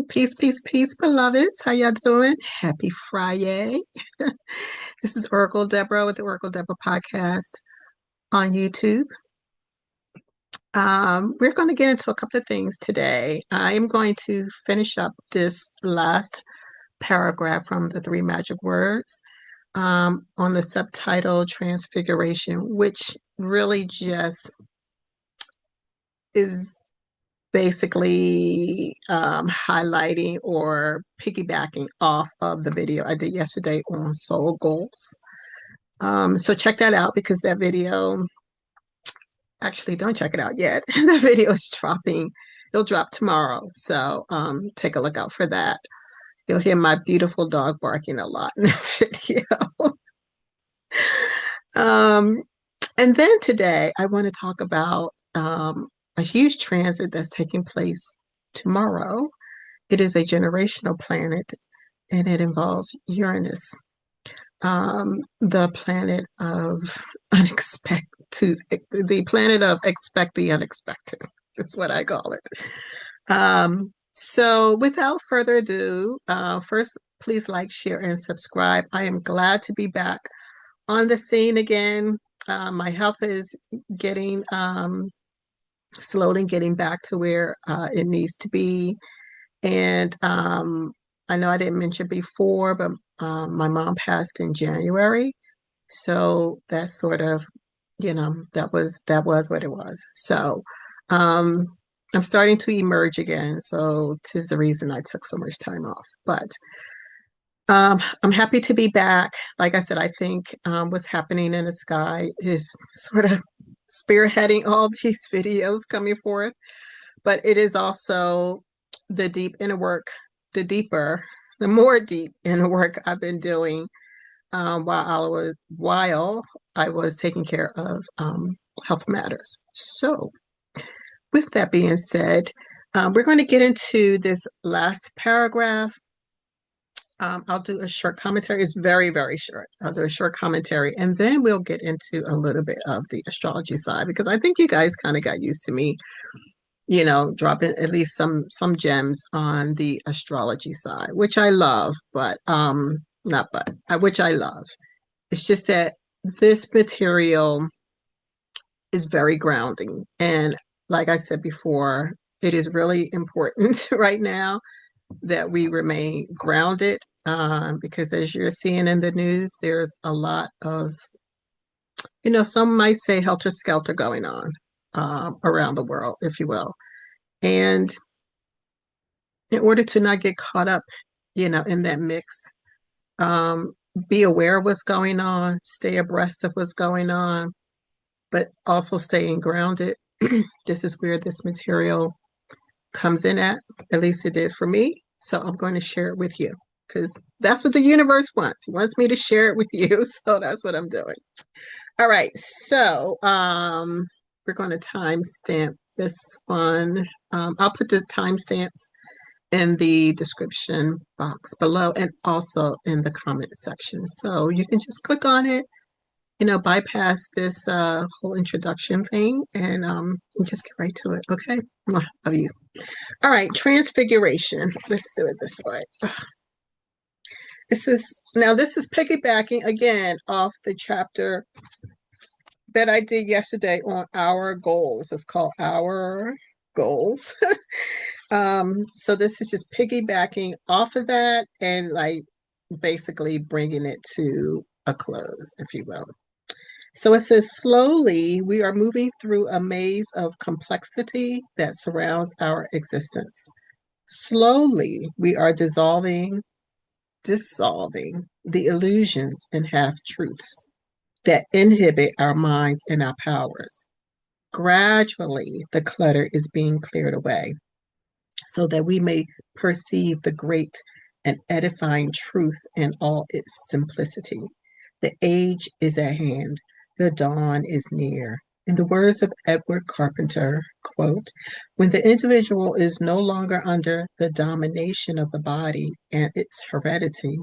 Peace, peace, peace, beloveds. How y'all doing? Happy Friday. This is Oracle Deborah with the Oracle Deborah podcast on YouTube. We're going to get into a couple of things today. I am going to finish up this last paragraph from the Three Magic Words on the subtitle Transfiguration, which really just is basically highlighting or piggybacking off of the video I did yesterday on soul goals. So check that out because that video, actually don't check it out yet. The video is dropping. It'll drop tomorrow. So take a look out for that. You'll hear my beautiful dog barking a lot in the video. And then today I want to talk about a huge transit that's taking place tomorrow. It is a generational planet, and it involves Uranus, the planet of the planet of expect the unexpected. That's what I call it. So without further ado, first, please like, share, and subscribe. I am glad to be back on the scene again. My health is slowly getting back to where it needs to be. And I know I didn't mention before, but my mom passed in January. So that's sort of, that was what it was. So I'm starting to emerge again. So 'tis the reason I took so much time off. But I'm happy to be back. Like I said, I think what's happening in the sky is sort of spearheading all these videos coming forth, but it is also the deep inner work, the more deep inner work I've been doing while I was taking care of health matters. So with that being said, we're going to get into this last paragraph. I'll do a short commentary. It's very, very short. I'll do a short commentary, and then we'll get into a little bit of the astrology side, because I think you guys kind of got used to me, dropping at least some gems on the astrology side, which I love, which I love. It's just that this material is very grounding. And like I said before, it is really important right now that we remain grounded, because as you're seeing in the news, there's a lot of, some might say helter-skelter going on around the world, if you will. And in order to not get caught up, in that mix, be aware of what's going on, stay abreast of what's going on, but also staying grounded. This is where this material comes in at least it did for me. So I'm going to share it with you because that's what the universe wants. It wants me to share it with you. So that's what I'm doing. All right. So we're going to timestamp this one. I'll put the timestamps in the description box below and also in the comment section. So you can just click on it, bypass this whole introduction thing and just get right to it. Okay. Love you. All right. Transfiguration. Let's do it this way. This is piggybacking again off the chapter that I did yesterday on our goals. It's called Our Goals. So this is just piggybacking off of that and basically bringing it to a close, if you will. So it says, slowly, we are moving through a maze of complexity that surrounds our existence. Slowly, we are dissolving the illusions and half-truths that inhibit our minds and our powers. Gradually, the clutter is being cleared away so that we may perceive the great and edifying truth in all its simplicity. The age is at hand. The dawn is near. In the words of Edward Carpenter, quote, when the individual is no longer under the domination of the body and its heredity,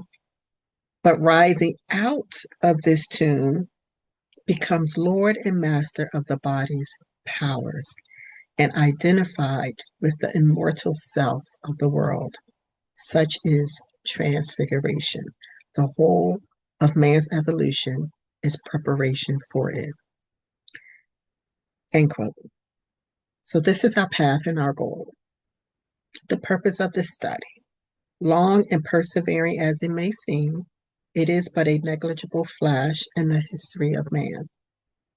but rising out of this tomb, becomes Lord and Master of the body's powers and identified with the immortal self of the world. Such is transfiguration. The whole of man's evolution is preparation for it. End quote. So this is our path and our goal. The purpose of this study. Long and persevering as it may seem, it is but a negligible flash in the history of man.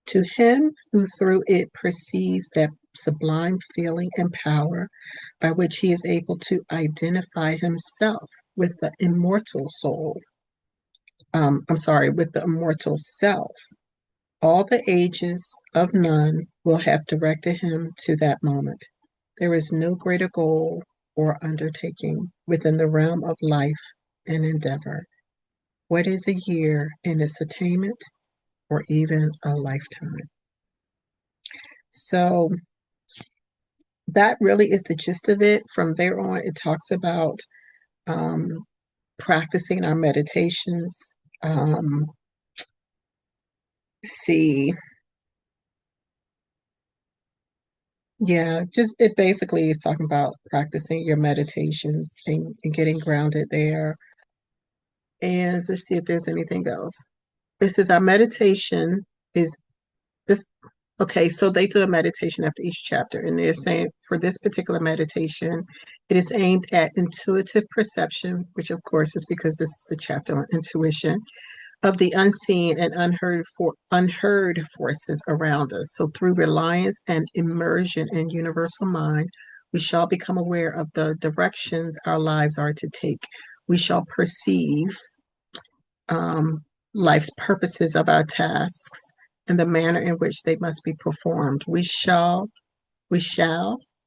To him who through it perceives that sublime feeling and power by which he is able to identify himself with the immortal soul, with the immortal self, all the ages of none will have directed him to that moment. There is no greater goal or undertaking within the realm of life and endeavor. What is a year in its attainment, or even a lifetime? So that really is the gist of it. From there on, it talks about practicing our meditations. See, yeah, just it basically is talking about practicing your meditations and getting grounded there. And let's see if there's anything else. It says our meditation is this. Okay, so they do a meditation after each chapter, and they're saying for this particular meditation, it is aimed at intuitive perception, which of course is because this is the chapter on intuition, of the unseen and unheard forces around us. So through reliance and immersion in universal mind, we shall become aware of the directions our lives are to take. We shall perceive life's purposes of our tasks and the manner in which they must be performed. We shall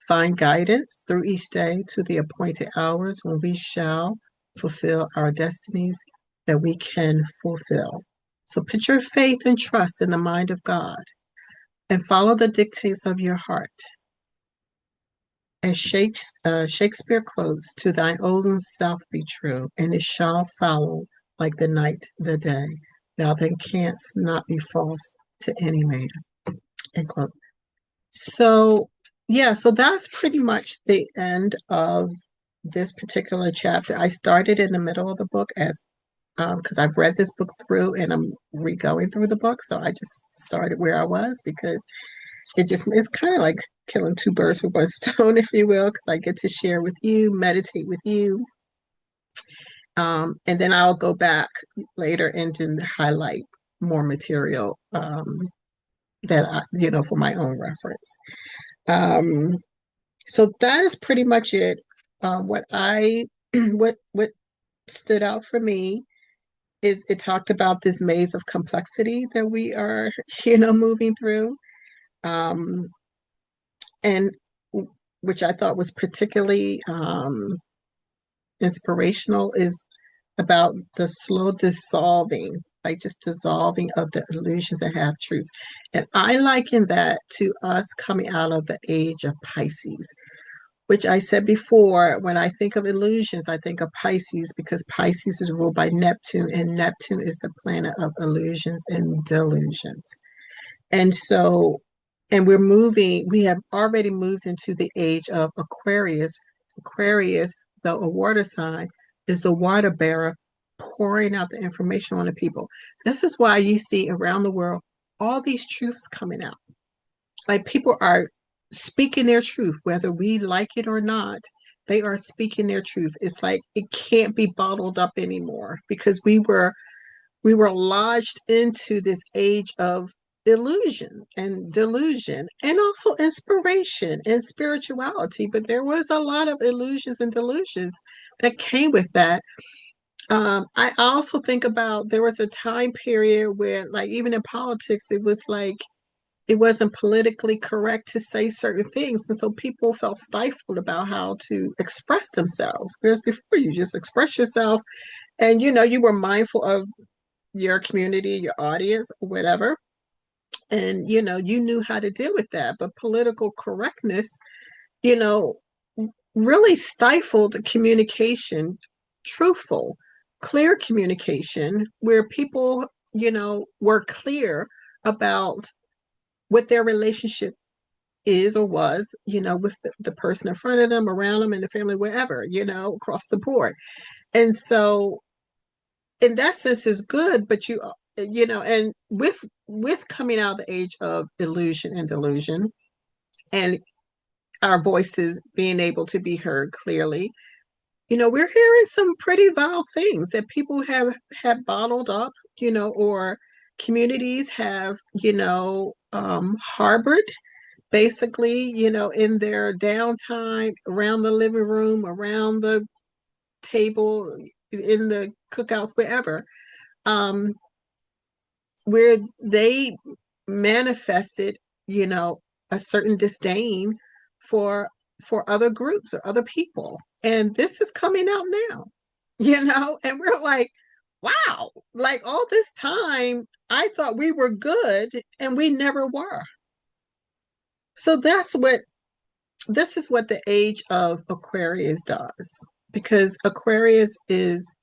find guidance through each day to the appointed hours when we shall fulfill our destinies that we can fulfill. So put your faith and trust in the mind of God and follow the dictates of your heart. As Shakespeare quotes, to thine own self be true, and it shall follow like the night the day. Thou then canst not be false to any man. End quote. So, yeah, so that's pretty much the end of this particular chapter. I started in the middle of the book as because I've read this book through and I'm re-going through the book. So I just started where I was because it's kind of like killing two birds with one stone, if you will, because I get to share with you, meditate with you. And then I'll go back later and highlight more material that I, for my own reference. So that is pretty much it. What what stood out for me is it talked about this maze of complexity that we are, moving through, and which I thought was particularly inspirational is about the slow dissolving, like just dissolving of the illusions and half truths. And I liken that to us coming out of the age of Pisces, which I said before, when I think of illusions, I think of Pisces because Pisces is ruled by Neptune, and Neptune is the planet of illusions and delusions. And so, and we have already moved into the age of Aquarius. Aquarius, though a water sign, is the water bearer pouring out the information on the people. This is why you see around the world all these truths coming out. Like people are speaking their truth, whether we like it or not. They are speaking their truth. It's like it can't be bottled up anymore because we were lodged into this age of illusion and delusion and also inspiration and spirituality. But there was a lot of illusions and delusions that came with that. I also think about there was a time period where, like, even in politics, it was like it wasn't politically correct to say certain things. And so people felt stifled about how to express themselves. Whereas before you just express yourself and, you were mindful of your community, your audience, whatever. And, you knew how to deal with that. But political correctness, you know, really stifled communication, truthful, clear communication, where people, were clear about what their relationship is or was, with the person in front of them, around them, in the family, wherever, across the board. And so in that sense is good, but and with coming out of the age of illusion and delusion, and our voices being able to be heard clearly, we're hearing some pretty vile things that people have bottled up, or communities have, harbored, basically, in their downtime, around the living room, around the table, in the cookouts, wherever, um, where they manifested, a certain disdain for other groups or other people. And this is coming out now, and we're like, wow, like all this time, I thought we were good and we never were. So this is what the age of Aquarius does, because Aquarius is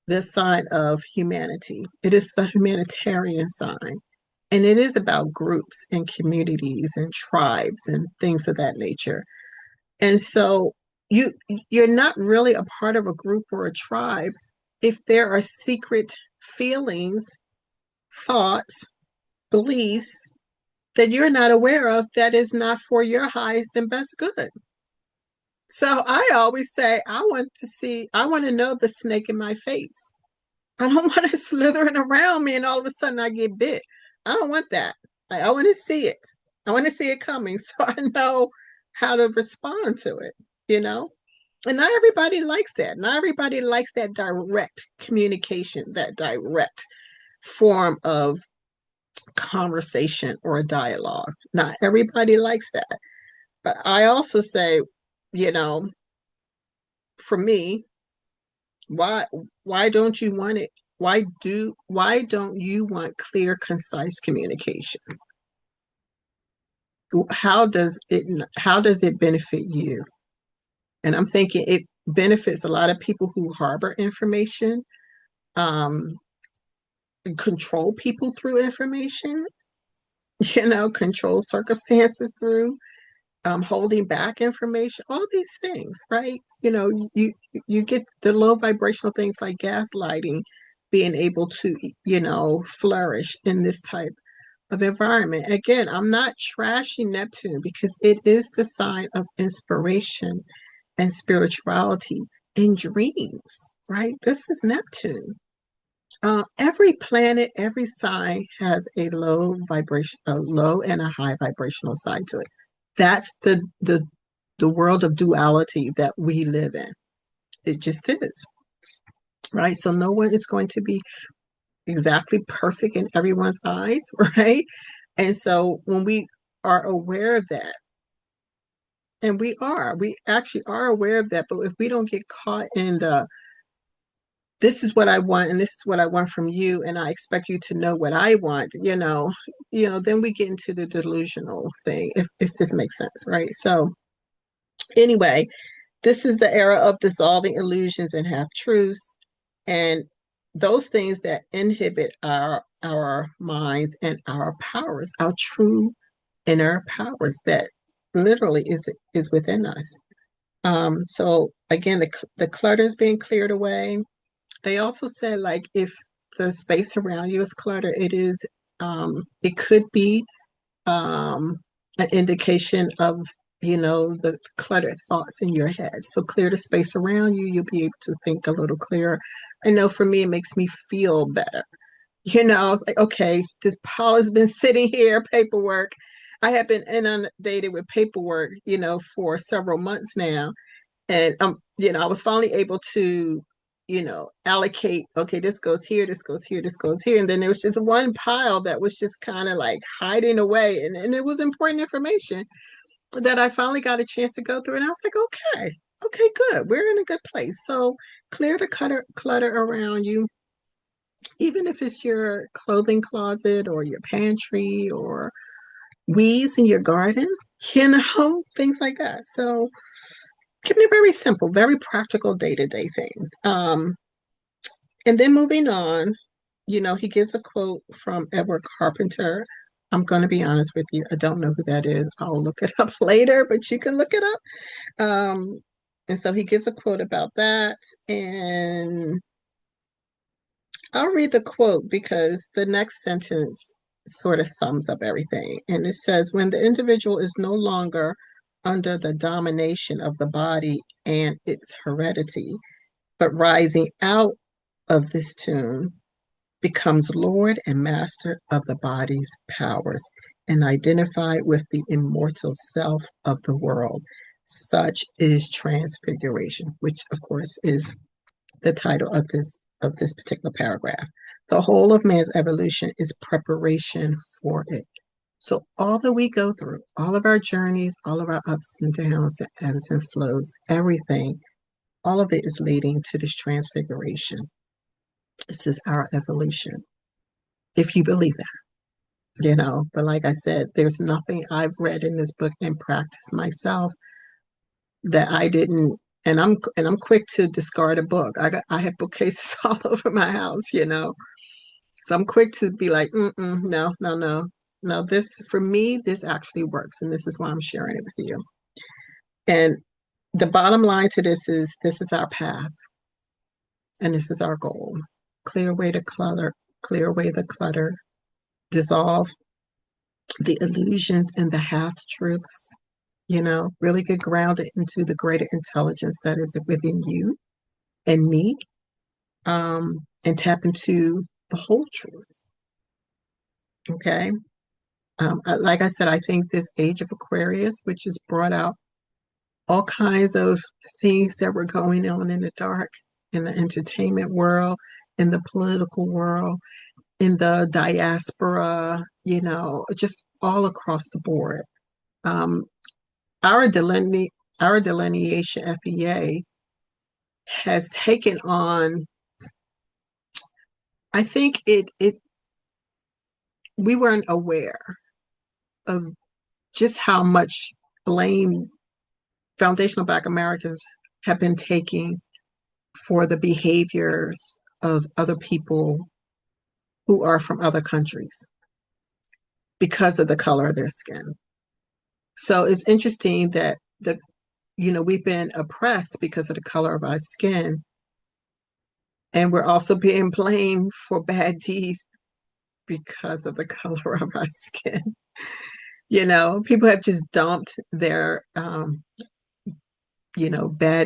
the sign of humanity. It is the humanitarian sign. And it is about groups and communities and tribes and things of that nature. And so you you're not really a part of a group or a tribe if there are secret feelings, thoughts, beliefs that you're not aware of, that is not for your highest and best good. So I always say, I want to know the snake in my face. I don't want it slithering around me and all of a sudden I get bit. I don't want that. I want to see it. I want to see it coming so I know how to respond to it, you know? And not everybody likes that. Not everybody likes that direct communication, that direct form of conversation or a dialogue. Not everybody likes that. But I also say, you know, for me, why why don't you want it? Why don't you want clear, concise communication? How does it benefit you? And I'm thinking it benefits a lot of people who harbor information, um, control people through information, control circumstances through holding back information, all these things, right? You get the low vibrational things like gaslighting being able to, flourish in this type of environment. Again, I'm not trashing Neptune because it is the sign of inspiration and spirituality and dreams, right? This is Neptune. Every planet, every sign has a low and a high vibrational side to it. That's the world of duality that we live in. It just is, right? So no one is going to be exactly perfect in everyone's eyes, right? And so when we are aware of that, and we actually are aware of that, but if we don't get caught in the this is what I want and this is what I want from you and I expect you to know what I want, then we get into the delusional thing, if this makes sense, right? So anyway, this is the era of dissolving illusions and half truths, and those things that inhibit our minds and our powers, our true inner powers that literally is within us. So again, the clutter is being cleared away. They also said, like, if the space around you is cluttered, it could be an indication of, the cluttered thoughts in your head. So clear the space around you, you'll be able to think a little clearer. I know for me, it makes me feel better. It's like, okay, this pile has been sitting here, paperwork. I have been inundated with paperwork, for several months now. And I was finally able to, allocate, okay, this goes here, this goes here, this goes here. And then there was just one pile that was just kind of like hiding away. And it was important information that I finally got a chance to go through. And I was like, okay, good. We're in a good place. So clear the clutter around you, even if it's your clothing closet or your pantry or weeds in your garden, things like that. So keeping it very simple, very practical day-to-day things. And then moving on, he gives a quote from Edward Carpenter. I'm going to be honest with you. I don't know who that is. I'll look it up later, but you can look it up. And so he gives a quote about that. And I'll read the quote because the next sentence sort of sums up everything. And it says, when the individual is no longer under the domination of the body and its heredity, but rising out of this tomb, becomes Lord and Master of the body's powers and identified with the immortal self of the world. Such is transfiguration, which of course is the title of this particular paragraph. The whole of man's evolution is preparation for it. So all that we go through, all of our journeys, all of our ups and downs, and ebbs and flows, everything, all of it is leading to this transfiguration. This is our evolution, if you believe that. But like I said, there's nothing I've read in this book and practiced myself that I didn't. And I'm quick to discard a book. I have bookcases all over my house. So I'm quick to be like, no, no, no, no. This for me, this actually works, and this is why I'm sharing it with you. And the bottom line to this is our path, and this is our goal. Clear away the clutter, clear away the clutter, dissolve the illusions and the half truths, really get grounded into the greater intelligence that is within you and me, and tap into the whole truth. Okay. Like I said, I think this age of Aquarius, which has brought out all kinds of things that were going on in the dark, in the entertainment world, in the political world, in the diaspora, just all across the board. Our delineation FEA has taken on, I think we weren't aware of just how much blame foundational Black Americans have been taking for the behaviors of other people who are from other countries because of the color of their skin. So it's interesting that we've been oppressed because of the color of our skin, and we're also being blamed for bad deeds because of the color of our skin. People have just dumped their bad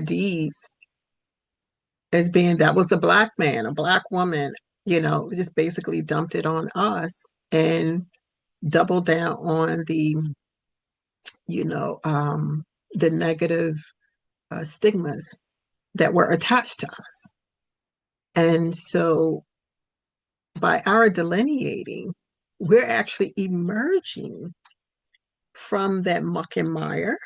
deeds as being that was a Black man, a Black woman, just basically dumped it on us and doubled down on the negative stigmas that were attached to us. And so by our delineating, we're actually emerging from that muck and mire,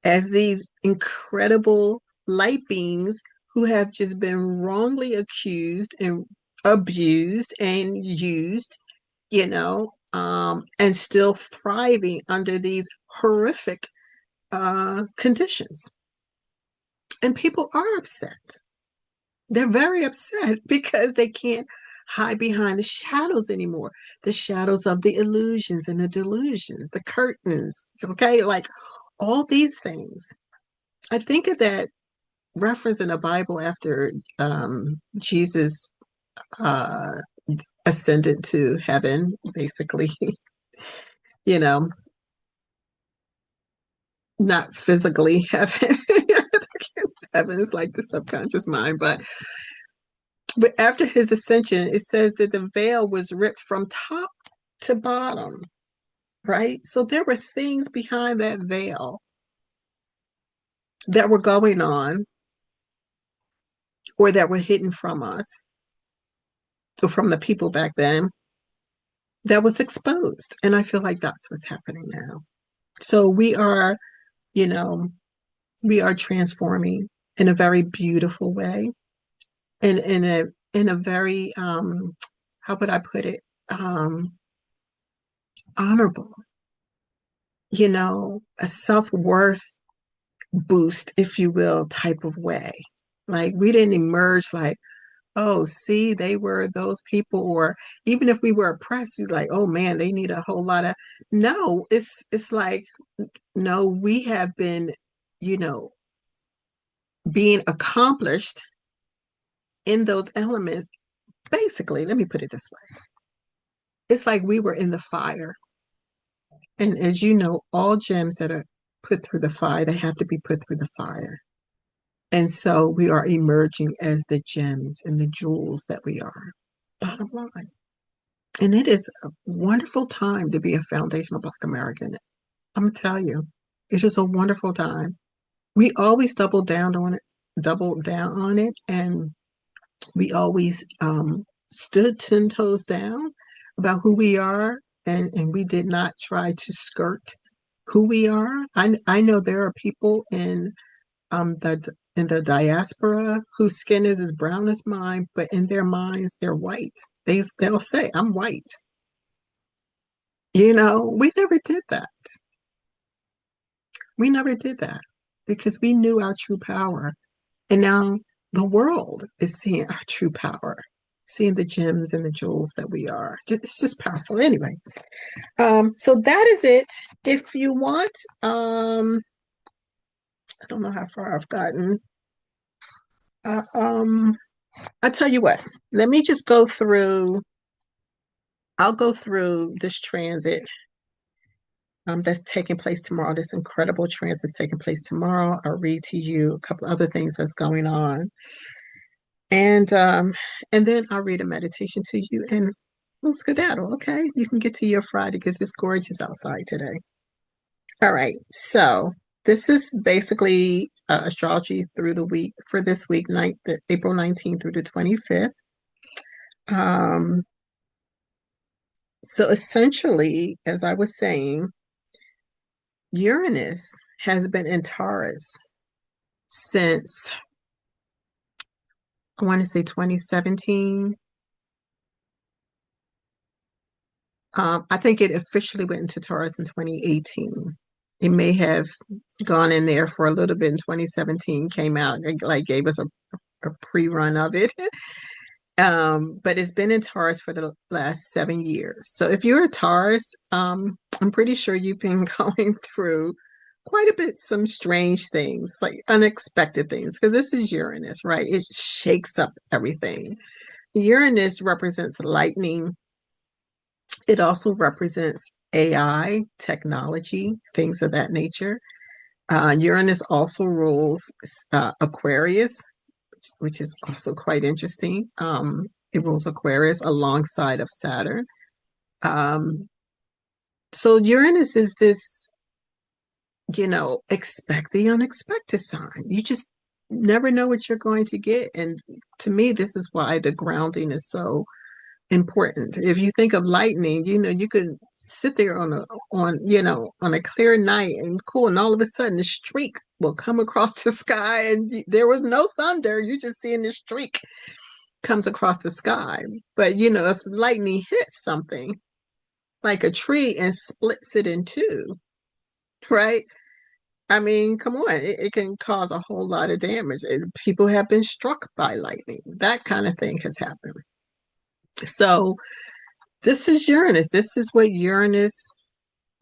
as these incredible light beings who have just been wrongly accused and abused and used, and still thriving under these horrific conditions. And people are upset. They're very upset because they can't hide behind the shadows anymore. The shadows of the illusions and the delusions, the curtains, okay? Like all these things. I think of that reference in the Bible after Jesus ascended to heaven, basically, not physically heaven. Heaven is like the subconscious mind, but after his ascension, it says that the veil was ripped from top to bottom, right? So there were things behind that veil that were going on or that were hidden from us or from the people back then that was exposed. And I feel like that's what's happening now. So we are transforming in a very beautiful way, and in a very how would I put it, honorable, a self-worth boost, if you will, type of way. Like we didn't emerge like, oh, see, they were those people, or even if we were oppressed, we're like, oh man, they need a whole lot of, no, it's like, no, we have been, you know, being accomplished in those elements. Basically, let me put it this way. It's like we were in the fire. And as you know, all gems that are put through the fire, they have to be put through the fire. And so we are emerging as the gems and the jewels that we are. Bottom line. And it is a wonderful time to be a foundational Black American. I'm gonna tell you, it is a wonderful time. We always double down on it, and we always stood 10 toes down about who we are, and we did not try to skirt who we are. I know there are people in the diaspora whose skin is as brown as mine, but in their minds they're white. They'll say, I'm white. You know, we never did that. We never did that because we knew our true power. And now the world is seeing our true power, seeing the gems and the jewels that we are. It's just powerful. Anyway, so that is it. If you want, I don't know how far I've gotten. I'll tell you what, let me just go through, I'll go through this transit that's taking place tomorrow. This incredible transit is taking place tomorrow. I'll read to you a couple other things that's going on. And then I'll read a meditation to you and we'll skedaddle, okay? You can get to your Friday because it's gorgeous outside today. All right, so this is basically astrology through the week for this week, April 19th through the 25th. So essentially, as I was saying, Uranus has been in Taurus since, I want to say 2017. I think it officially went into Taurus in 2018. It may have gone in there for a little bit in 2017, came out, like gave us a pre-run of it. But it's been in Taurus for the last 7 years. So if you're a Taurus, I'm pretty sure you've been going through quite a bit, some strange things, like unexpected things, because this is Uranus, right? It shakes up everything. Uranus represents lightning. It also represents AI, technology, things of that nature. Uranus also rules Aquarius, which is also quite interesting. It rules Aquarius alongside of Saturn. So Uranus is this, expect the unexpected sign. You just never know what you're going to get. And to me, this is why the grounding is so important. If you think of lightning, you could sit there on a clear night and cool, and all of a sudden the streak will come across the sky and there was no thunder. You're just seeing the streak comes across the sky. But if lightning hits something like a tree and splits it in two, right? I mean, come on, it can cause a whole lot of damage. People have been struck by lightning. That kind of thing has happened. So this is Uranus. This is what Uranus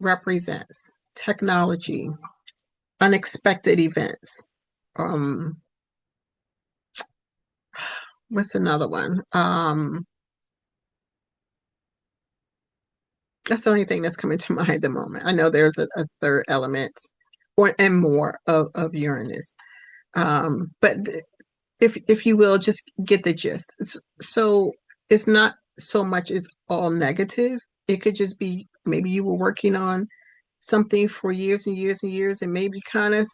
represents: technology, unexpected events. What's another one? That's the only thing that's coming to mind at the moment. I know there's a third element and more of Uranus. But if you will, just get the gist. So it's not so much as all negative. It could just be maybe you were working on something for years and years and years and maybe kind of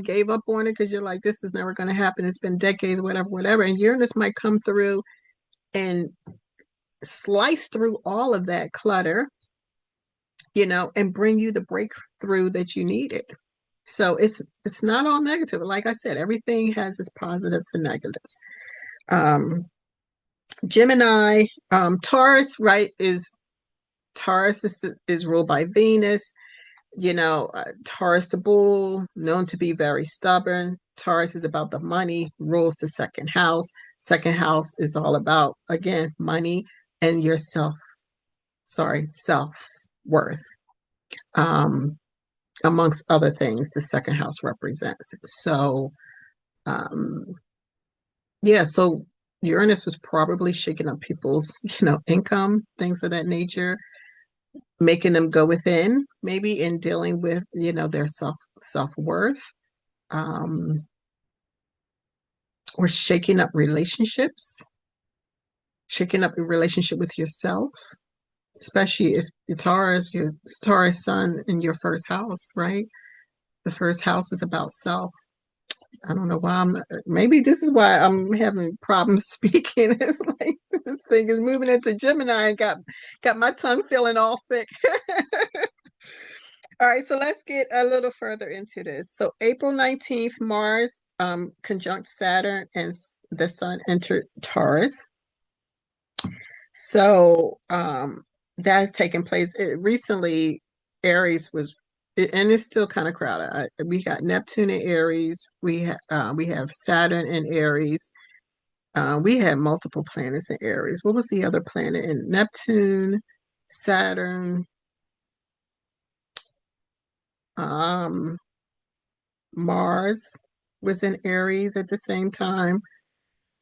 gave up on it because you're like, this is never going to happen. It's been decades, whatever. And Uranus might come through and slice through all of that clutter, and bring you the breakthrough that you needed. So it's not all negative. Like I said, everything has its positives and negatives. Gemini, Taurus, right, Taurus is ruled by Venus. Taurus the bull, known to be very stubborn. Taurus is about the money, rules the second house. Second house is all about, again, money and your self-worth. Amongst other things, the second house represents. So, yeah, so Uranus was probably shaking up people's, income, things of that nature, making them go within, maybe in dealing with, their self-worth, or shaking up relationships, shaking up your relationship with yourself, especially if your Taurus sun in your first house, right? The first house is about self. I don't know why maybe this is why I'm having problems speaking. It's like this thing is moving into Gemini and got my tongue feeling all thick. All right, so let's get a little further into this. So April 19th, Mars conjunct Saturn and the sun entered Taurus. So that has taken place. Recently, Aries was, and it's still kind of crowded. We got Neptune in Aries. We have Saturn in Aries. We had multiple planets in Aries. What was the other planet in Neptune, Saturn, Mars was in Aries at the same time.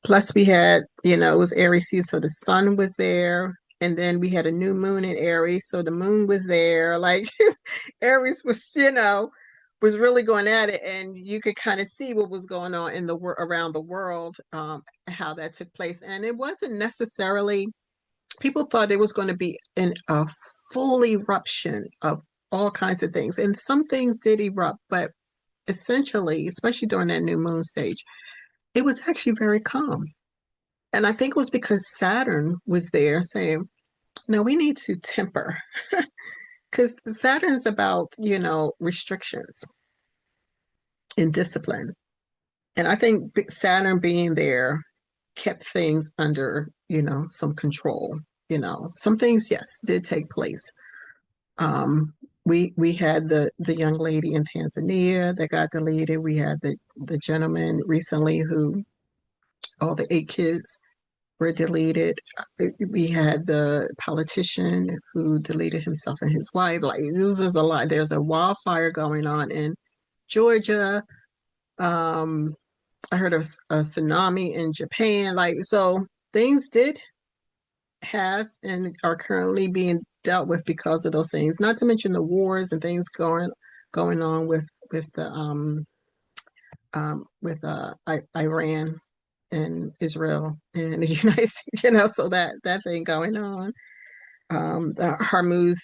Plus we had, it was Aries season, so the sun was there. And then we had a new moon in Aries, so the moon was there. Like Aries was, was really going at it, and you could kind of see what was going on in the around the world, how that took place. And it wasn't necessarily, people thought there was going to be a full eruption of all kinds of things, and some things did erupt, but essentially, especially during that new moon stage, it was actually very calm. And I think it was because Saturn was there saying, no, we need to temper. Because Saturn's about, restrictions and discipline. And I think Saturn being there kept things under, some control. Some things, yes, did take place. We had the young lady in Tanzania that got deleted. We had the gentleman recently who, all the 8 kids were deleted. We had the politician who deleted himself and his wife. Like, this is a lot. There's a wildfire going on in Georgia. I heard of a tsunami in Japan. Like, so things has and are currently being dealt with because of those things. Not to mention the wars and things going on with the Iran and Israel and the United States, so that thing going on. The Hormuz,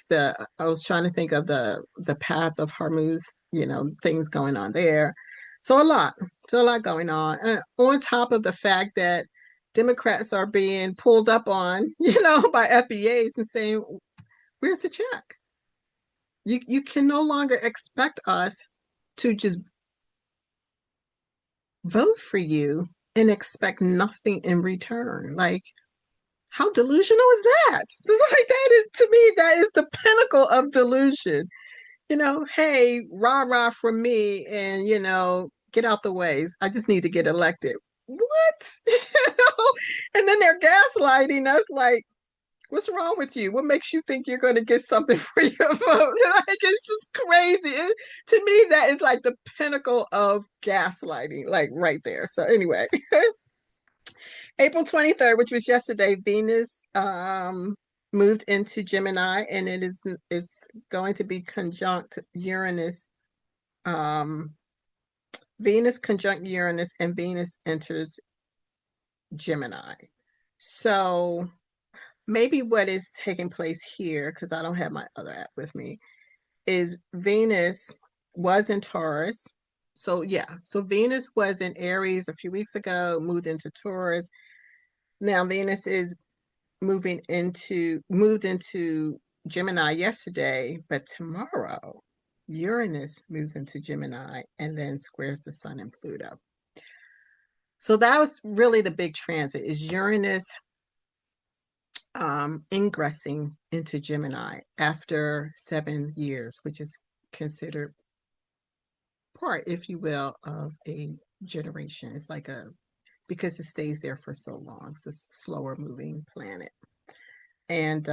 I was trying to think of the path of Hormuz, things going on there. So a lot going on. And on top of the fact that Democrats are being pulled up on, by FBAs and saying, where's the check? You can no longer expect us to just vote for you and expect nothing in return. Like, how delusional is that? Like, that is, to me, that is the pinnacle of delusion. Hey, rah rah from me, and get out the ways. I just need to get elected. What? And then they're gaslighting us like, what's wrong with you? What makes you think you're going to get something for your vote? Like, it's just crazy. To me, that is like the pinnacle of gaslighting, like right there. So anyway, April 23rd, which was yesterday, Venus moved into Gemini, and it's going to be conjunct Uranus. Venus conjunct Uranus, and Venus enters Gemini. So maybe what is taking place here, because I don't have my other app with me, is Venus was in Taurus. So yeah, so Venus was in Aries a few weeks ago, moved into Taurus. Now Venus is moved into Gemini yesterday, but tomorrow Uranus moves into Gemini and then squares the sun and Pluto. So that was really the big transit, is Uranus ingressing into Gemini after 7 years, which is considered part, if you will, of a generation. It's like because it stays there for so long. It's a slower moving planet. And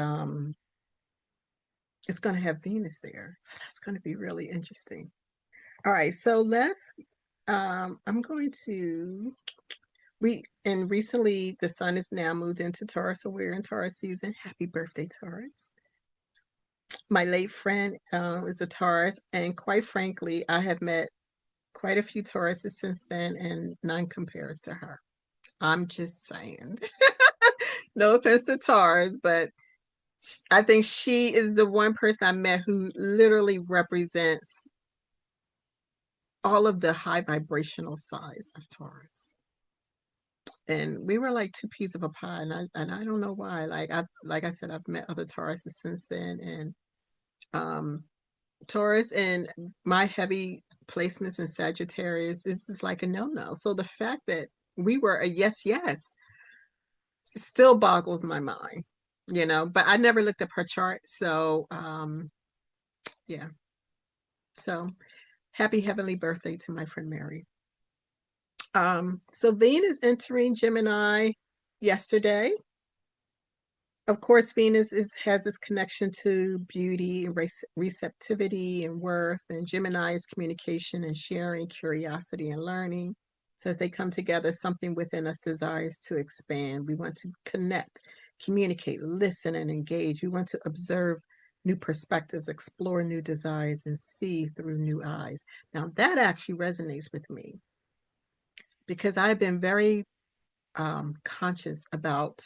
it's going to have Venus there. So that's going to be really interesting. All right. So I'm going to, recently the sun is now moved into Taurus. So we're in Taurus season. Happy birthday, Taurus. My late friend is a Taurus. And quite frankly, I have met quite a few Tauruses since then, and none compares to her. I'm just saying. No offense to Taurus, but I think she is the one person I met who literally represents all of the high vibrational sides of Taurus. And we were like two peas of a pie, and I don't know why. Like I said, I've met other Tauruses since then, and um Taurus and my heavy placements in Sagittarius is just like a no-no. So the fact that we were a yes still boggles my mind, but I never looked up her chart. So yeah. So happy heavenly birthday to my friend Mary. So Venus entering Gemini yesterday. Of course, Venus has this connection to beauty and receptivity and worth, and Gemini is communication and sharing, curiosity and learning. So as they come together, something within us desires to expand. We want to connect, communicate, listen, and engage. We want to observe new perspectives, explore new desires, and see through new eyes. Now, that actually resonates with me because I've been very conscious about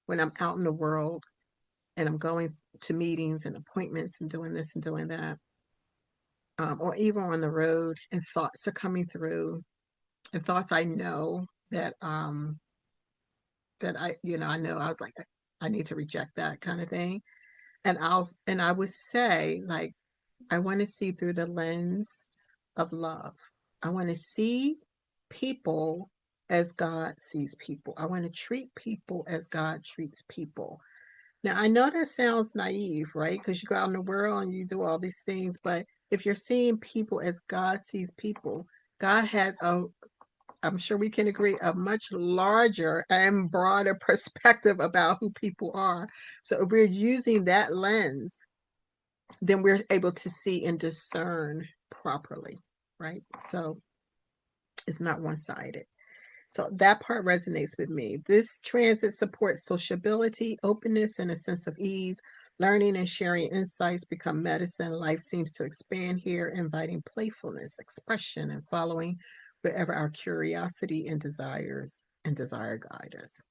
when I'm out in the world and I'm going to meetings and appointments and doing this and doing that, or even on the road, and thoughts are coming through, and thoughts I know that I know I was like, I need to reject that kind of thing, and I would say like, I want to see through the lens of love. I want to see people as God sees people. I want to treat people as God treats people. Now, I know that sounds naive, right? Because you go out in the world and you do all these things, but if you're seeing people as God sees people, God has I'm sure we can agree, a much larger and broader perspective about who people are. So if we're using that lens, then we're able to see and discern properly, right? So it's not one-sided. So that part resonates with me. This transit supports sociability, openness, and a sense of ease. Learning and sharing insights become medicine. Life seems to expand here, inviting playfulness, expression, and following wherever our curiosity and desire guide us.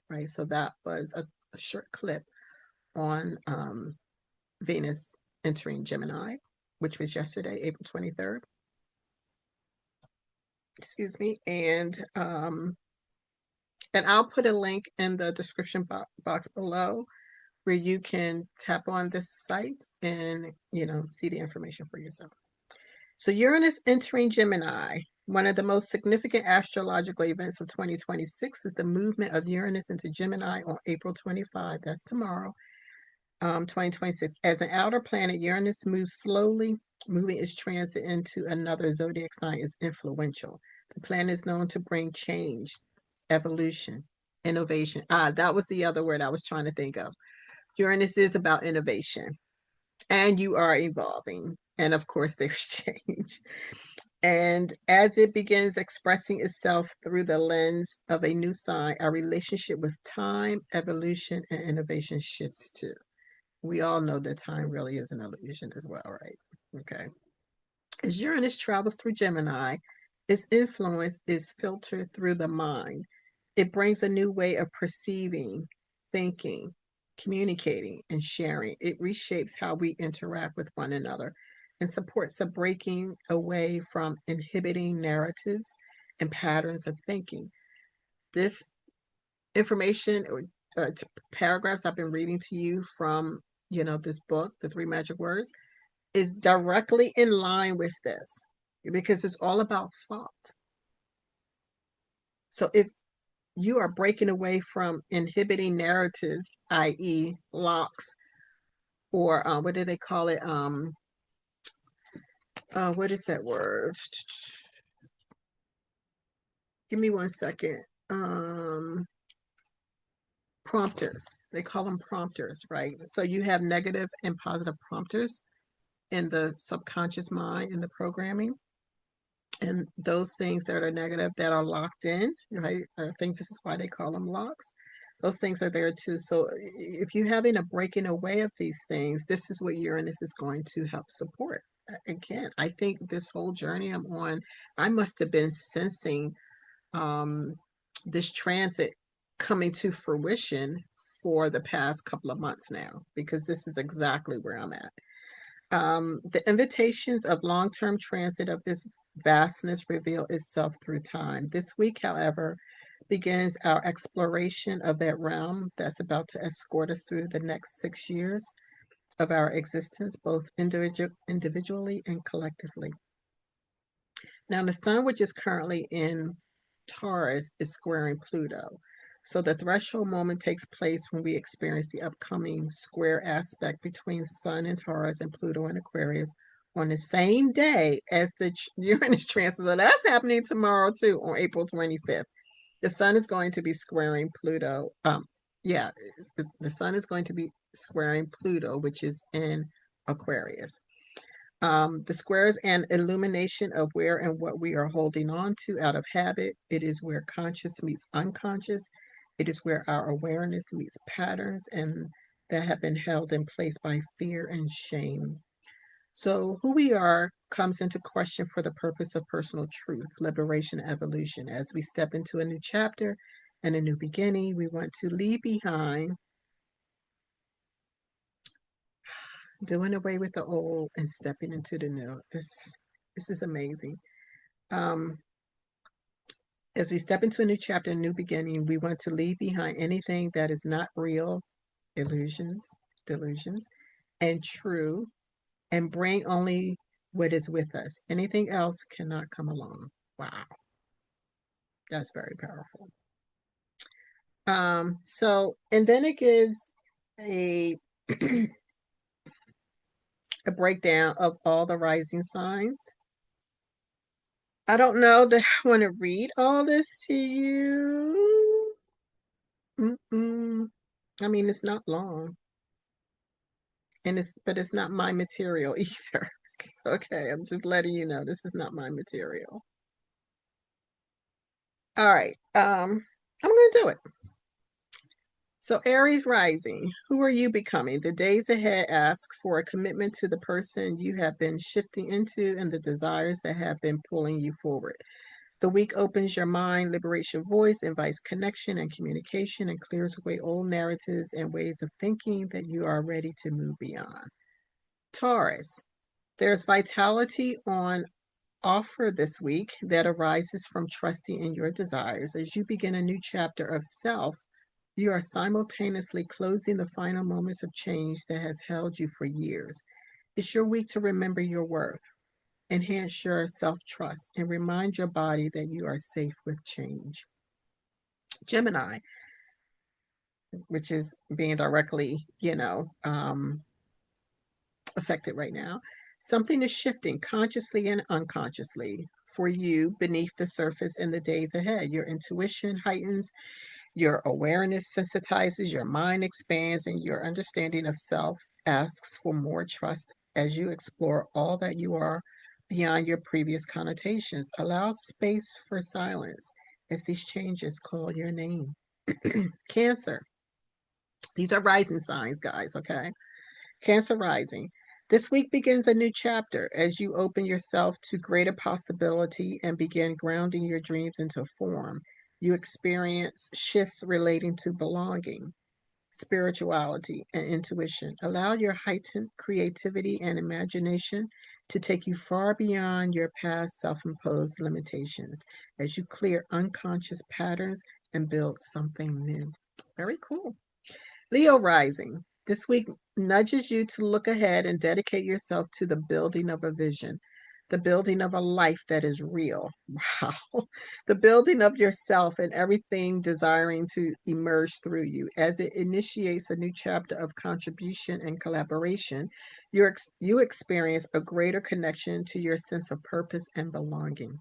Right. So that was a short clip on Venus entering Gemini, which was yesterday, April 23rd. Excuse me. And I'll put a link in the description box below where you can tap on this site and, see the information for yourself. So Uranus entering Gemini, one of the most significant astrological events of 2026 is the movement of Uranus into Gemini on April 25. That's tomorrow, 2026. As an outer planet, Uranus moves slowly. Moving its transit into another zodiac sign is influential. The planet is known to bring change, evolution, innovation. That was the other word I was trying to think of. Uranus is about innovation, and you are evolving. And of course, there's change. And as it begins expressing itself through the lens of a new sign, our relationship with time, evolution, and innovation shifts too. We all know that time really is an illusion as well, right? Okay. As Uranus travels through Gemini, its influence is filtered through the mind. It brings a new way of perceiving, thinking, communicating, and sharing. It reshapes how we interact with one another and supports a breaking away from inhibiting narratives and patterns of thinking. This information or paragraphs I've been reading to you from, this book, The Three Magic Words, is directly in line with this because it's all about thought. So if you are breaking away from inhibiting narratives, i.e., locks, or what do they call it? What is that word? give me 1 second. Prompters. They call them prompters, right? So you have negative and positive prompters in the subconscious mind in the programming. And those things that are negative that are locked in, right? I think this is why they call them locks. Those things are there too. So if you're having a breaking away of these things, this is what Uranus is going to help support. Again, I think this whole journey I'm on, I must have been sensing this transit coming to fruition for the past couple of months now, because this is exactly where I'm at. The invitations of long-term transit of this vastness reveal itself through time. This week, however, begins our exploration of that realm that's about to escort us through the next 6 years of our existence, both individually and collectively. Now, the sun, which is currently in Taurus, is squaring Pluto. So the threshold moment takes place when we experience the upcoming square aspect between Sun and Taurus and Pluto in Aquarius on the same day as the Uranus transit. So that's happening tomorrow too, on April 25th. The sun is going to be squaring Pluto. The sun is going to be squaring Pluto, which is in Aquarius. The square is an illumination of where and what we are holding on to out of habit. It is where conscious meets unconscious. It is where our awareness meets patterns and that have been held in place by fear and shame. So, who we are comes into question for the purpose of personal truth, liberation, evolution. As we step into a new chapter and a new beginning, we want to leave behind doing away with the old and stepping into the new. This is amazing. As we step into a new chapter, a new beginning, we want to leave behind anything that is not real, illusions, delusions, and true, and bring only what is with us. Anything else cannot come along. Wow, that's very powerful. And then it gives a a breakdown of all the rising signs. I don't know that I want to read all this to you. I mean, it's not long, but it's not my material either. Okay, I'm just letting you know this is not my material. All right, I'm going to do it. So Aries rising, who are you becoming? The days ahead ask for a commitment to the person you have been shifting into and the desires that have been pulling you forward. The week opens your mind, liberates your voice, invites connection and communication, and clears away old narratives and ways of thinking that you are ready to move beyond. Taurus, there's vitality on offer this week that arises from trusting in your desires. As you begin a new chapter of self, you are simultaneously closing the final moments of change that has held you for years. It's your week to remember your worth, enhance your self-trust, and remind your body that you are safe with change. Gemini, which is being directly, affected right now. Something is shifting consciously and unconsciously for you beneath the surface in the days ahead. Your intuition heightens, your awareness sensitizes, your mind expands, and your understanding of self asks for more trust as you explore all that you are beyond your previous connotations. Allow space for silence as these changes call your name. Cancer. These are rising signs, guys, okay? Cancer rising. This week begins a new chapter as you open yourself to greater possibility and begin grounding your dreams into form. You experience shifts relating to belonging, spirituality, and intuition. Allow your heightened creativity and imagination to take you far beyond your past self-imposed limitations as you clear unconscious patterns and build something new. Very cool. Leo rising. This week nudges you to look ahead and dedicate yourself to the building of a vision, the building of a life that is real. Wow. The building of yourself and everything desiring to emerge through you. As it initiates a new chapter of contribution and collaboration, you experience a greater connection to your sense of purpose and belonging.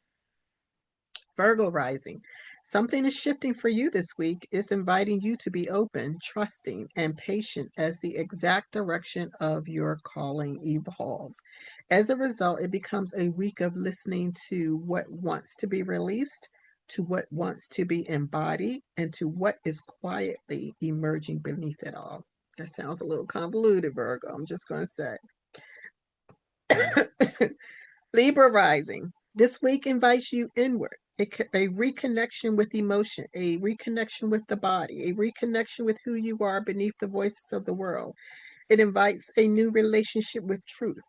Virgo rising. Something is shifting for you this week. It's inviting you to be open, trusting, and patient as the exact direction of your calling evolves. As a result, it becomes a week of listening to what wants to be released, to what wants to be embodied, and to what is quietly emerging beneath it all. That sounds a little convoluted, Virgo. I'm just going to say. Libra rising. This week invites you inward, a reconnection with emotion, a reconnection with the body, a reconnection with who you are beneath the voices of the world. It invites a new relationship with truth,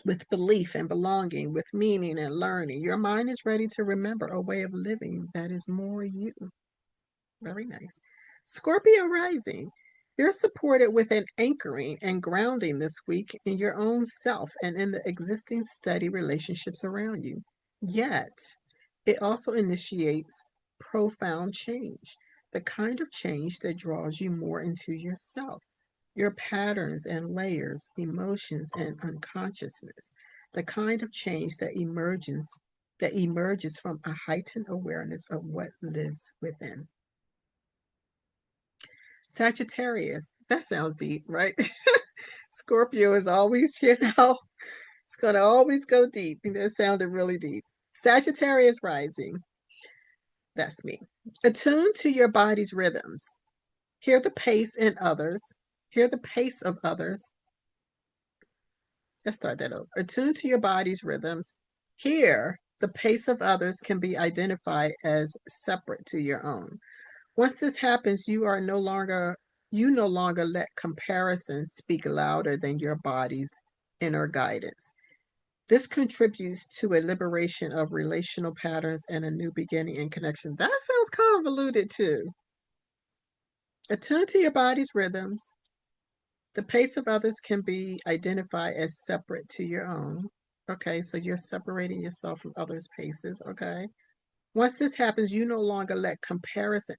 with belief and belonging, with meaning and learning. Your mind is ready to remember a way of living that is more you. Very nice. Scorpio rising. You're supported with an anchoring and grounding this week in your own self and in the existing steady relationships around you. Yet, it also initiates profound change, the kind of change that draws you more into yourself, your patterns and layers, emotions and unconsciousness, the kind of change that emerges from a heightened awareness of what lives within. Sagittarius, that sounds deep, right? Scorpio is always, it's going to always go deep. That sounded really deep. Sagittarius rising, that's me. Attune to your body's rhythms. Hear the pace in others. Hear the pace of others. Let's start that over. Attune to your body's rhythms. Here, the pace of others can be identified as separate to your own. Once this happens, you no longer let comparison speak louder than your body's inner guidance. This contributes to a liberation of relational patterns and a new beginning and connection. That sounds convoluted too. Attune to your body's rhythms. The pace of others can be identified as separate to your own. Okay, so you're separating yourself from others' paces. Okay. Once this happens, you no longer let comparison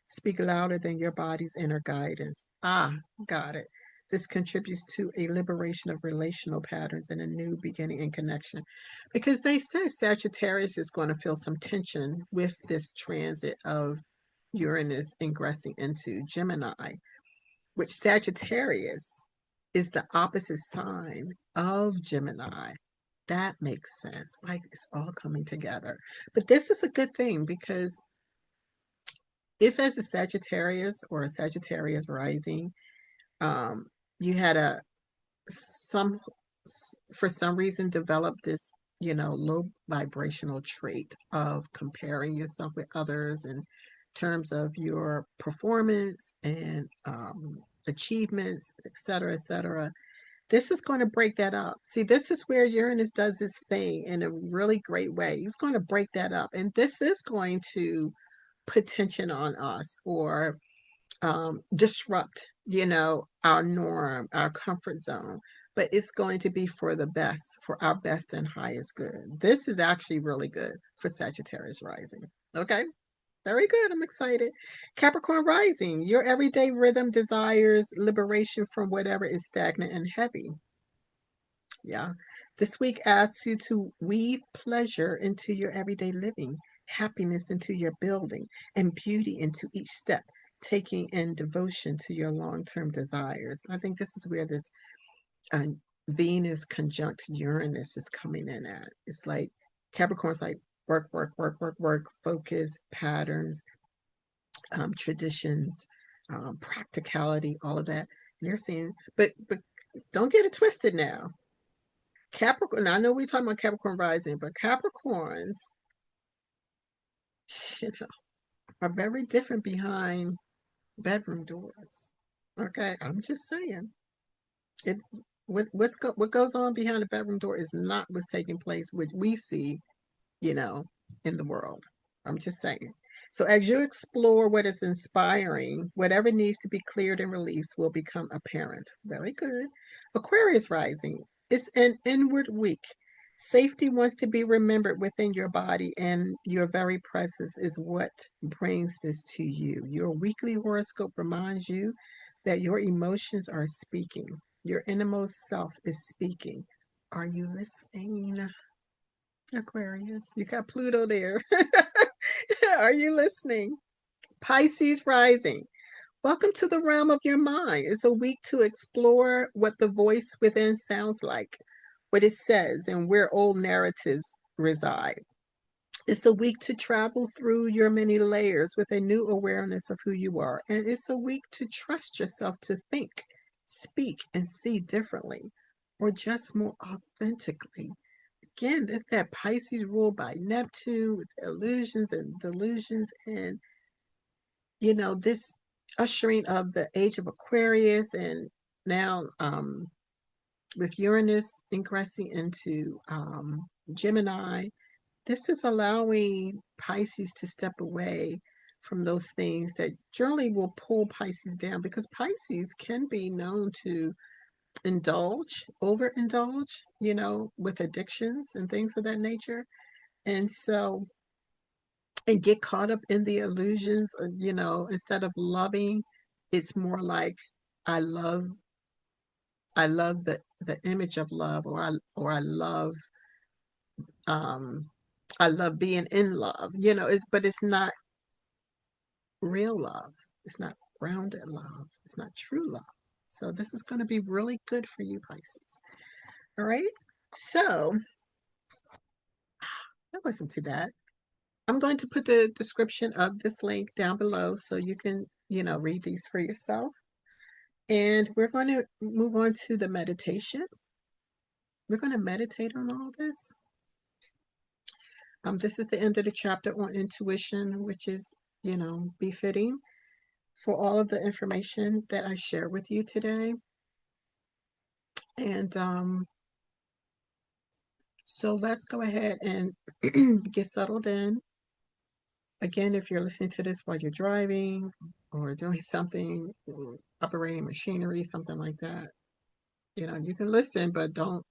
speak louder than your body's inner guidance. Got it. This contributes to a liberation of relational patterns and a new beginning and connection. Because they say Sagittarius is going to feel some tension with this transit of Uranus ingressing into Gemini, which Sagittarius is the opposite sign of Gemini. That makes sense. Like it's all coming together. But this is a good thing because if as a Sagittarius or a Sagittarius rising, um, you had some for some reason developed this, low vibrational trait of comparing yourself with others in terms of your performance and achievements, et cetera, et cetera. This is going to break that up. See, this is where Uranus does his thing in a really great way. He's going to break that up. And this is going to put tension on us or disrupt, our norm, our comfort zone. But it's going to be for the best, for our best and highest good. This is actually really good for Sagittarius rising. Okay? Very good. I'm excited. Capricorn rising, your everyday rhythm desires liberation from whatever is stagnant and heavy. Yeah. This week asks you to weave pleasure into your everyday living, happiness into your building, and beauty into each step, taking in devotion to your long term desires. I think this is where this uh, Venus conjunct Uranus is coming in at. It's like Capricorn's like work, work, work, work, work, focus, patterns, traditions, practicality, all of that. And they're saying, but don't get it twisted now. Capricorn, I know we're talking about Capricorn rising, but Capricorns, you know, are very different behind bedroom doors. Okay, I'm just saying. It what goes on behind the bedroom door is not what's taking place, what we see, you know, in the world. I'm just saying. So as you explore what is inspiring, whatever needs to be cleared and released will become apparent. Very good. Aquarius rising. It's an inward week. Safety wants to be remembered within your body, and your very presence is what brings this to you. Your weekly horoscope reminds you that your emotions are speaking. Your innermost self is speaking. Are you listening? Aquarius. You got Pluto there. Are you listening? Pisces rising. Welcome to the realm of your mind. It's a week to explore what the voice within sounds like, what it says, and where old narratives reside. It's a week to travel through your many layers with a new awareness of who you are. And it's a week to trust yourself to think, speak, and see differently, or just more authentically. Again, it's that Pisces ruled by Neptune with illusions and delusions, and this ushering of the age of Aquarius, and now with Uranus ingressing into Gemini. This is allowing Pisces to step away from those things that generally will pull Pisces down, because Pisces can be known to overindulge, with addictions and things of that nature. And so, and get caught up in the illusions, instead of loving, it's more like, I love, I love the image of love, um, I love being in love, but it's not real love. It's not grounded love. It's not true love. So this is going to be really good for you, Pisces. All right. So that wasn't too bad. I'm going to put the description of this link down below so you can, read these for yourself. And we're going to move on to the meditation. We're going to meditate on all this. This is the end of the chapter on intuition, which is, befitting for all of the information that I share with you today. And so let's go ahead and get settled in. Again, if you're listening to this while you're driving or doing something, operating machinery, something like that, you can listen, but don't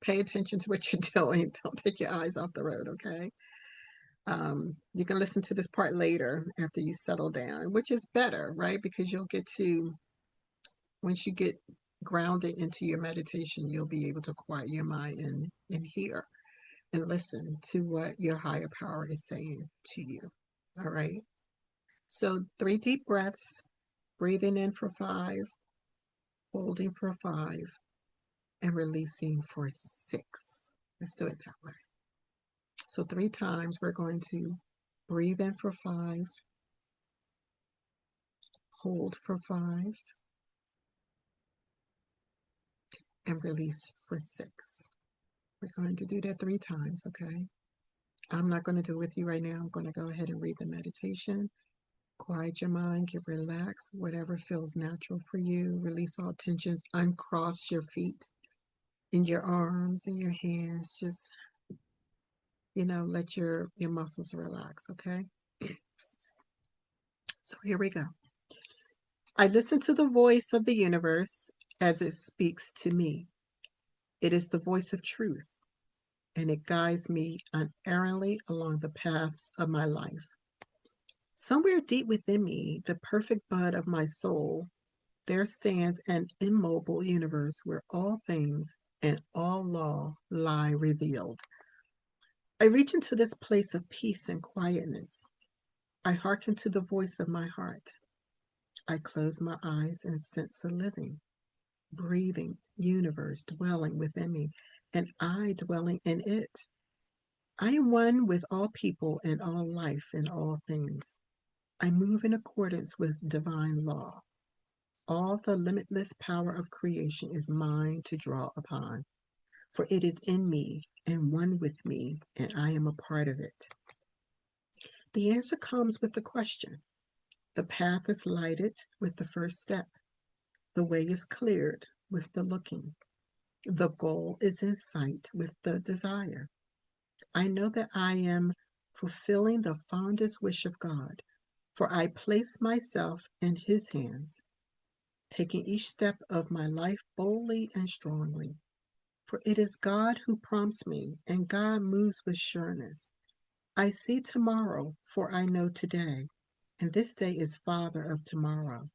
pay attention to what you're doing. Don't take your eyes off the road, okay? You can listen to this part later after you settle down, which is better, right? Because once you get grounded into your meditation, you'll be able to quiet your mind and hear and listen to what your higher power is saying to you. All right. So 3 deep breaths, breathing in for 5, holding for 5, and releasing for 6. Let's do it that way. So 3 times we're going to breathe in for 5, hold for 5, and release for 6. We're going to do that 3 times, okay? I'm not going to do it with you right now. I'm going to go ahead and read the meditation. Quiet your mind, get relaxed, whatever feels natural for you. Release all tensions, uncross your feet and your arms and your hands. Just, let your muscles relax, okay? So here we go. I listen to the voice of the universe as it speaks to me. It is the voice of truth, and it guides me unerringly along the paths of my life. Somewhere deep within me, the perfect bud of my soul, there stands an immobile universe where all things and all law lie revealed. I reach into this place of peace and quietness. I hearken to the voice of my heart. I close my eyes and sense the living, breathing universe dwelling within me, and I dwelling in it. I am one with all people and all life and all things. I move in accordance with divine law. All the limitless power of creation is mine to draw upon, for it is in me and one with me, and I am a part of it. The answer comes with the question. The path is lighted with the first step. The way is cleared with the looking. The goal is in sight with the desire. I know that I am fulfilling the fondest wish of God, for I place myself in His hands, taking each step of my life boldly and strongly. For it is God who prompts me, and God moves with sureness. I see tomorrow, for I know today, and this day is father of tomorrow.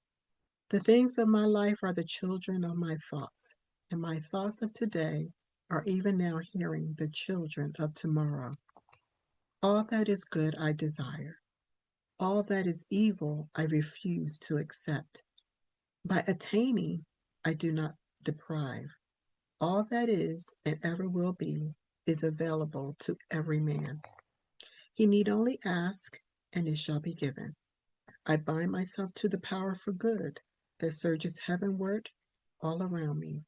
The things of my life are the children of my thoughts, and my thoughts of today are even now hearing the children of tomorrow. All that is good I desire. All that is evil I refuse to accept. By attaining, I do not deprive. All that is and ever will be is available to every man. He need only ask, and it shall be given. I bind myself to the power for good that surges heavenward all around me.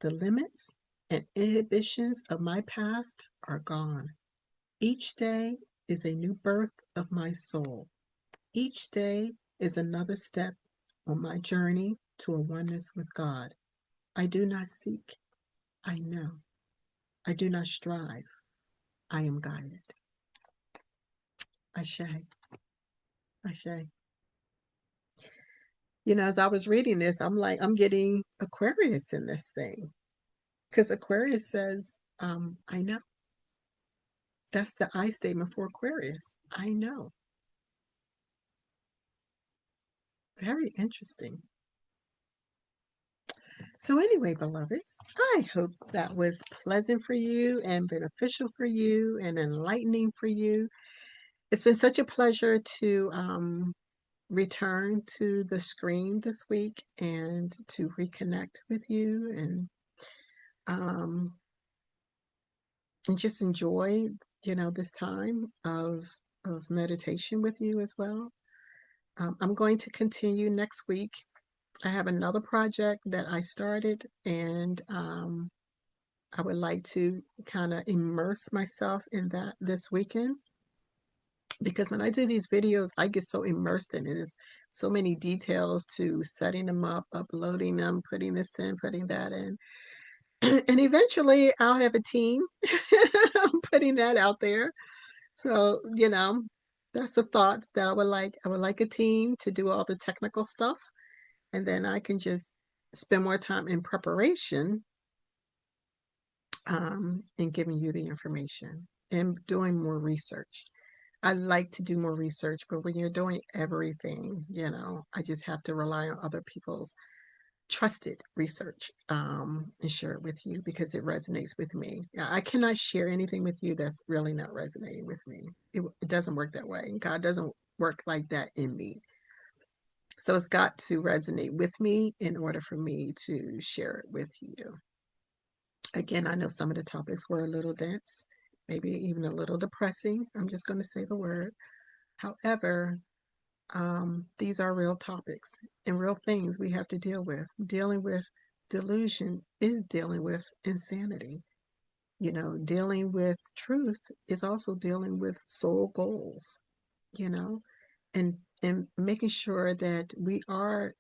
The limits and inhibitions of my past are gone. Each day is a new birth of my soul. Each day is another step on my journey to a oneness with God. I do not seek, I know. I do not strive, I am guided. Ashe, Ashe. As I was reading this, I'm like, I'm getting Aquarius in this thing. Because Aquarius says, I know. That's the I statement for Aquarius. I know. Very interesting. So, anyway, beloveds, I hope that was pleasant for you and beneficial for you and enlightening for you. It's been such a pleasure to return to the screen this week and to reconnect with you um, and just enjoy, this time of meditation with you as well. I'm going to continue next week. I have another project that I started, and I would like to kind of immerse myself in that this weekend. Because when I do these videos, I get so immersed in it. There's so many details to setting them up, uploading them, putting this in, putting that in. And eventually I'll have a team. I'm putting that out there. So, that's the thought that I would like. I would like a team to do all the technical stuff. And then I can just spend more time in preparation and giving you the information and doing more research. I like to do more research, but when you're doing everything, I just have to rely on other people's trusted research and share it with you because it resonates with me. I cannot share anything with you that's really not resonating with me. It doesn't work that way. God doesn't work like that in me. So it's got to resonate with me in order for me to share it with you. Again, I know some of the topics were a little dense, maybe even a little depressing. I'm just going to say the word. However, these are real topics and real things we have to deal with. Dealing with delusion is dealing with insanity. Dealing with truth is also dealing with soul goals, you know, and making sure that we are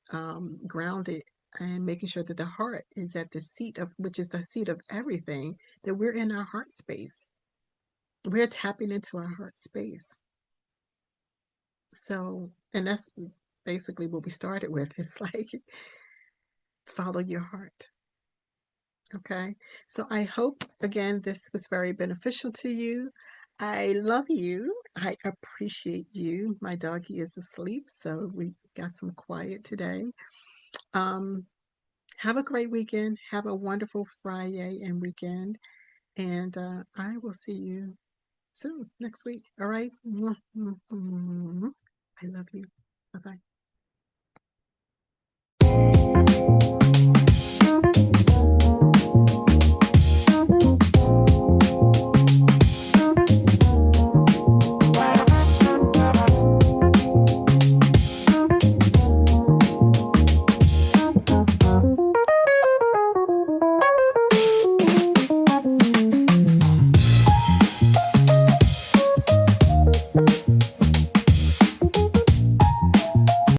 grounded and making sure that the heart is at the seat of, which is the seat of everything, that we're in our heart space. We're tapping into our heart space. So, and that's basically what we started with. It's like, follow your heart. Okay. So I hope, again, this was very beneficial to you. I love you. I appreciate you. My doggie is asleep, so we got some quiet today. Um, have a great weekend. Have a wonderful Friday and weekend. And I will see you soon next week. All right. I love you. Bye bye.